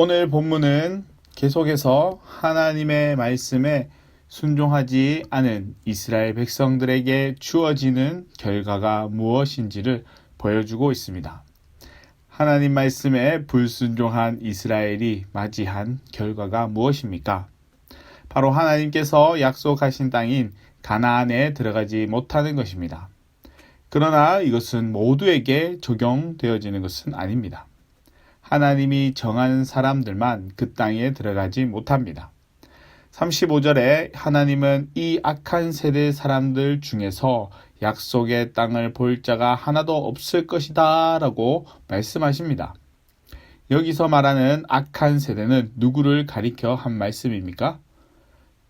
오늘 본문은 계속해서 하나님의 말씀에 순종하지 않은 이스라엘 백성들에게 주어지는 결과가 무엇인지를 보여주고 있습니다. 하나님 말씀에 불순종한 이스라엘이 맞이한 결과가 무엇입니까? 바로 하나님께서 약속하신 땅인 가나안에 들어가지 못하는 것입니다. 그러나 이것은 모두에게 적용되어지는 것은 아닙니다. 하나님이 정한 사람들만 그 땅에 들어가지 못합니다. 35절에 하나님은 이 악한 세대 사람들 중에서 약속의 땅을 볼 자가 하나도 없을 것이다 라고 말씀하십니다. 여기서 말하는 악한 세대는 누구를 가리켜 한 말씀입니까?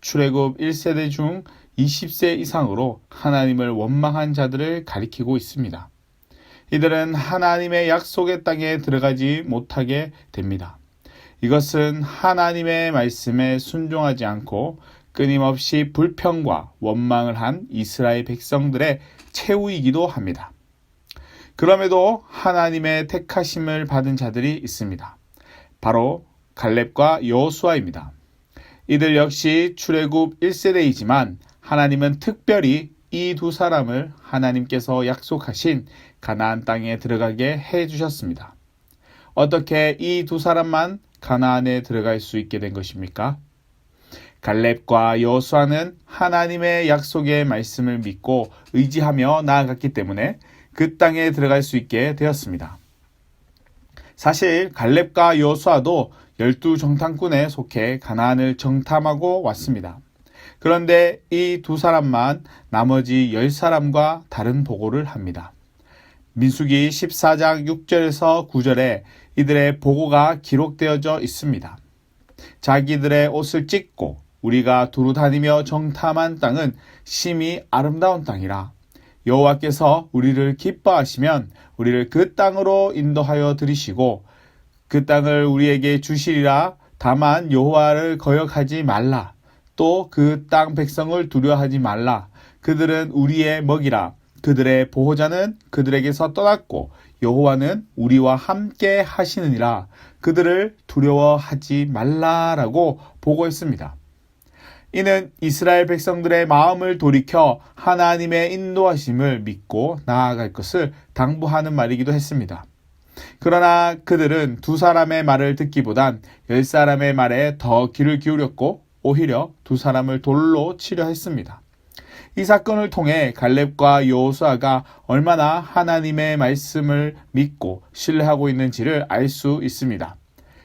출애굽 1세대 중 20세 이상으로 하나님을 원망한 자들을 가리키고 있습니다. 이들은 하나님의 약속의 땅에 들어가지 못하게 됩니다. 이것은 하나님의 말씀에 순종하지 않고 끊임없이 불평과 원망을 한 이스라엘 백성들의 최후이기도 합니다. 그럼에도 하나님의 택하심을 받은 자들이 있습니다. 바로 갈렙과 여호수아입니다. 이들 역시 출애굽 1세대이지만 하나님은 특별히 이 두 사람을 하나님께서 약속하신 가나안 땅에 들어가게 해주셨습니다. 어떻게 이 두 사람만 가나안에 들어갈 수 있게 된 것입니까? 갈렙과 여호수아는 하나님의 약속의 말씀을 믿고 의지하며 나아갔기 때문에 그 땅에 들어갈 수 있게 되었습니다. 사실 갈렙과 여호수아도 12정탐꾼에 속해 가나안을 정탐하고 왔습니다. 그런데 이 두 사람만 나머지 10사람과 다른 보고를 합니다. 민수기 14장 6절에서 9절에 이들의 보고가 기록되어져 있습니다. 자기들의 옷을 찢고 우리가 두루 다니며 정탐한 땅은 심히 아름다운 땅이라. 여호와께서 우리를 기뻐하시면 우리를 그 땅으로 인도하여 들이시고 그 땅을 우리에게 주시리라. 다만 여호와를 거역하지 말라. 또 그 땅 백성을 두려워하지 말라. 그들은 우리의 먹이라. 그들의 보호자는 그들에게서 떠났고 여호와는 우리와 함께 하시느니라. 그들을 두려워하지 말라라고 보고했습니다. 이는 이스라엘 백성들의 마음을 돌이켜 하나님의 인도하심을 믿고 나아갈 것을 당부하는 말이기도 했습니다. 그러나 그들은 두 사람의 말을 듣기보단 10사람의 말에 더 귀를 기울였고 오히려 두 사람을 돌로 치려 했습니다. 이 사건을 통해 갈렙과 여호수아가 얼마나 하나님의 말씀을 믿고 신뢰하고 있는지를 알 수 있습니다.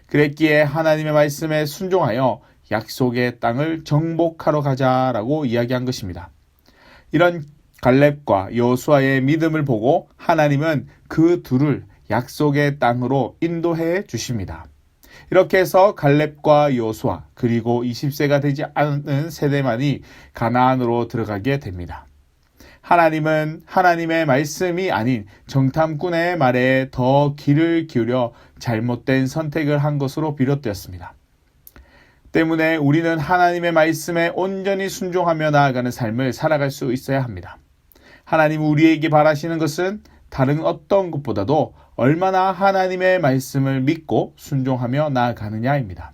그랬기에 하나님의 말씀에 순종하여 약속의 땅을 정복하러 가자라고 이야기한 것입니다. 이런 갈렙과 여호수아의 믿음을 보고 하나님은 그 둘을 약속의 땅으로 인도해 주십니다. 이렇게 해서 갈렙과 여호수아 그리고 20세가 되지 않은 세대만이 가나안으로 들어가게 됩니다. 하나님은 하나님의 말씀이 아닌 정탐꾼의 말에 더 귀를 기울여 잘못된 선택을 한 것으로 비롯되었습니다. 때문에 우리는 하나님의 말씀에 온전히 순종하며 나아가는 삶을 살아갈 수 있어야 합니다. 하나님 우리에게 바라시는 것은 다른 어떤 것보다도 얼마나 하나님의 말씀을 믿고 순종하며 나아가느냐입니다.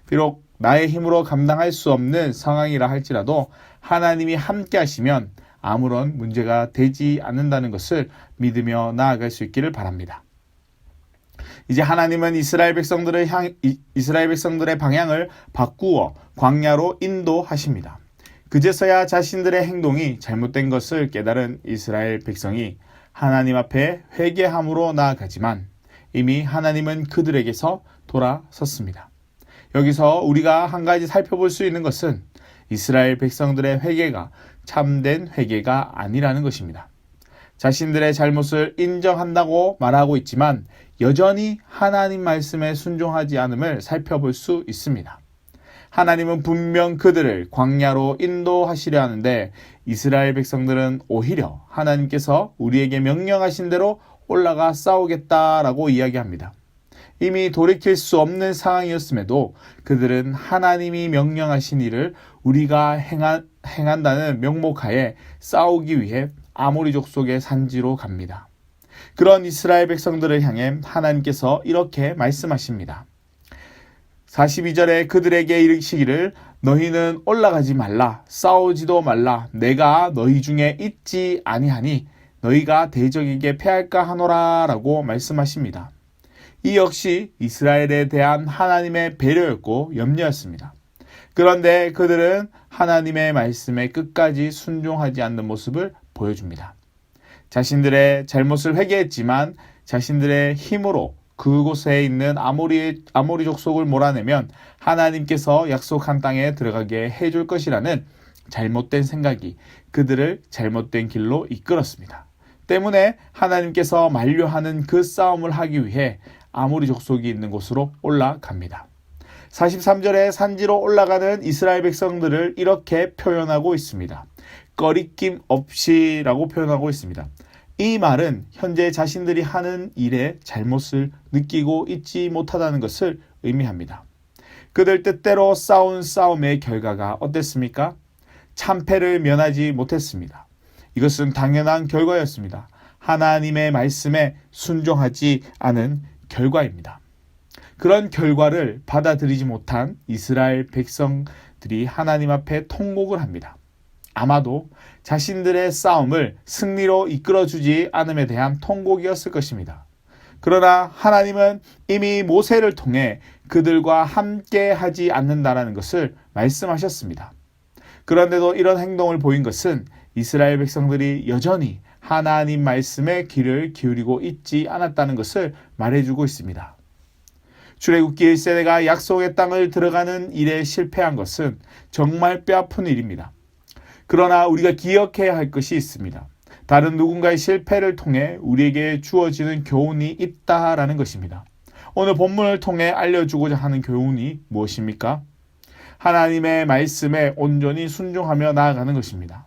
비록 나의 힘으로 감당할 수 없는 상황이라 할지라도 하나님이 함께 하시면 아무런 문제가 되지 않는다는 것을 믿으며 나아갈 수 있기를 바랍니다. 이제 하나님은 이스라엘 백성들의 방향을 바꾸어 광야로 인도하십니다. 그제서야 자신들의 행동이 잘못된 것을 깨달은 이스라엘 백성이 하나님 앞에 회개함으로 나아가지만 이미 하나님은 그들에게서 돌아섰습니다. 여기서 우리가 한 가지 살펴볼 수 있는 것은 이스라엘 백성들의 회개가 참된 회개가 아니라는 것입니다. 자신들의 잘못을 인정한다고 말하고 있지만 여전히 하나님 말씀에 순종하지 않음을 살펴볼 수 있습니다. 하나님은 분명 그들을 광야로 인도하시려 하는데 이스라엘 백성들은 오히려 하나님께서 우리에게 명령하신 대로 올라가 싸우겠다라고 이야기합니다. 이미 돌이킬 수 없는 상황이었음에도 그들은 하나님이 명령하신 일을 우리가 행한다는 명목하에 싸우기 위해 아모리 족속의 산지로 갑니다. 그런 이스라엘 백성들을 향해 하나님께서 이렇게 말씀하십니다. 42절에 그들에게 이르시기를 너희는 올라가지 말라 싸우지도 말라 내가 너희 중에 있지 아니하니 너희가 대적에게 패할까 하노라 라고 말씀하십니다. 이 역시 이스라엘에 대한 하나님의 배려였고 염려였습니다. 그런데 그들은 하나님의 말씀에 끝까지 순종하지 않는 모습을 보여줍니다. 자신들의 잘못을 회개했지만 자신들의 힘으로 그곳에 있는 아모리 족속을 몰아내면 하나님께서 약속한 땅에 들어가게 해줄 것이라는 잘못된 생각이 그들을 잘못된 길로 이끌었습니다. 때문에 하나님께서 만류하는 그 싸움을 하기 위해 아모리 족속이 있는 곳으로 올라갑니다. 43절에 산지로 올라가는 이스라엘 백성들을 이렇게 표현하고 있습니다. 꺼리낌 없이라고 표현하고 있습니다. 이 말은 현재 자신들이 하는 일에 잘못을 느끼고 있지 못하다는 것을 의미합니다. 그들 뜻대로 싸운 싸움의 결과가 어땠습니까? 참패를 면하지 못했습니다. 이것은 당연한 결과였습니다. 하나님의 말씀에 순종하지 않은 결과입니다. 그런 결과를 받아들이지 못한 이스라엘 백성들이 하나님 앞에 통곡을 합니다. 아마도 자신들의 싸움을 승리로 이끌어주지 않음에 대한 통곡이었을 것입니다. 그러나 하나님은 이미 모세를 통해 그들과 함께 하지 않는다라는 것을 말씀하셨습니다. 그런데도 이런 행동을 보인 것은 이스라엘 백성들이 여전히 하나님 말씀에 귀를 기울이고 있지 않았다는 것을 말해주고 있습니다. 출애굽기 1세대가 약속의 땅을 들어가는 일에 실패한 것은 정말 뼈아픈 일입니다. 그러나 우리가 기억해야 할 것이 있습니다. 다른 누군가의 실패를 통해 우리에게 주어지는 교훈이 있다라는 것입니다. 오늘 본문을 통해 알려주고자 하는 교훈이 무엇입니까? 하나님의 말씀에 온전히 순종하며 나아가는 것입니다.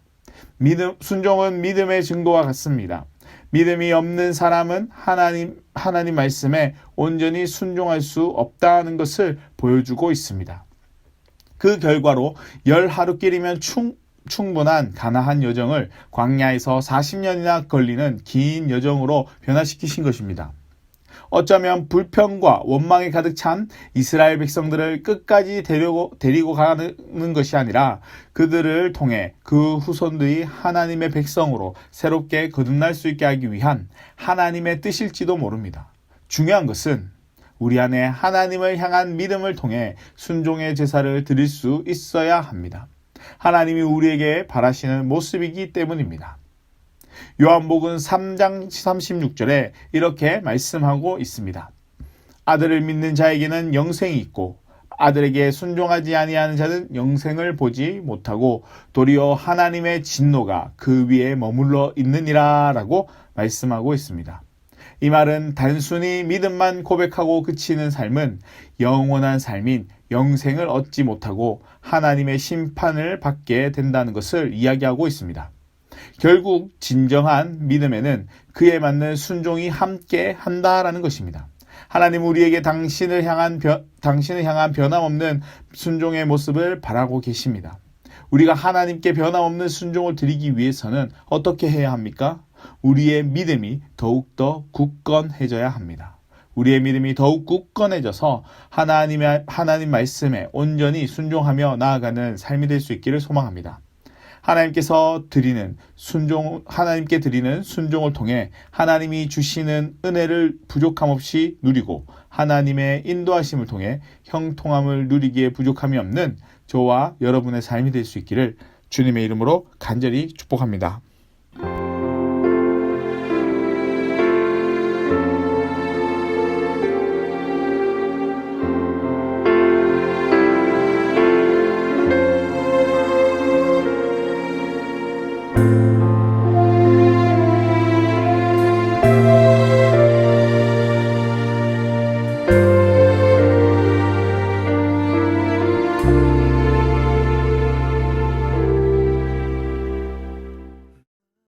순종은 믿음의 증거와 같습니다. 믿음이 없는 사람은 하나님 말씀에 온전히 순종할 수 없다는 것을 보여주고 있습니다. 그 결과로 10하루길이면 충분한 가나안 여정을 광야에서 40년이나 걸리는 긴 여정으로 변화시키신 것입니다. 어쩌면 불평과 원망에 가득 찬 이스라엘 백성들을 끝까지 데리고 가는 것이 아니라 그들을 통해 그 후손들이 하나님의 백성으로 새롭게 거듭날 수 있게 하기 위한 하나님의 뜻일지도 모릅니다. 중요한 것은 우리 안에 하나님을 향한 믿음을 통해 순종의 제사를 드릴 수 있어야 합니다. 하나님이 우리에게 바라시는 모습이기 때문입니다. 요한복음 3장 36절에 이렇게 말씀하고 있습니다. 아들을 믿는 자에게는 영생이 있고 아들에게 순종하지 아니하는 자는 영생을 보지 못하고 도리어 하나님의 진노가 그 위에 머물러 있느니라 라고 말씀하고 있습니다. 이 말은 단순히 믿음만 고백하고 그치는 삶은 영원한 삶인 영생을 얻지 못하고 하나님의 심판을 받게 된다는 것을 이야기하고 있습니다. 결국 진정한 믿음에는 그에 맞는 순종이 함께 한다라는 것입니다. 하나님 우리에게 당신을 향한 변함없는 순종의 모습을 바라고 계십니다. 우리가 하나님께 변함없는 순종을 드리기 위해서는 어떻게 해야 합니까? 우리의 믿음이 더욱더 굳건해져야 합니다. 우리의 믿음이 더욱 굳건해져서 하나님 말씀에 온전히 순종하며 나아가는 삶이 될 수 있기를 소망합니다. 하나님께 드리는 순종을 통해 하나님이 주시는 은혜를 부족함 없이 누리고 하나님의 인도하심을 통해 형통함을 누리기에 부족함이 없는 저와 여러분의 삶이 될 수 있기를 주님의 이름으로 간절히 축복합니다.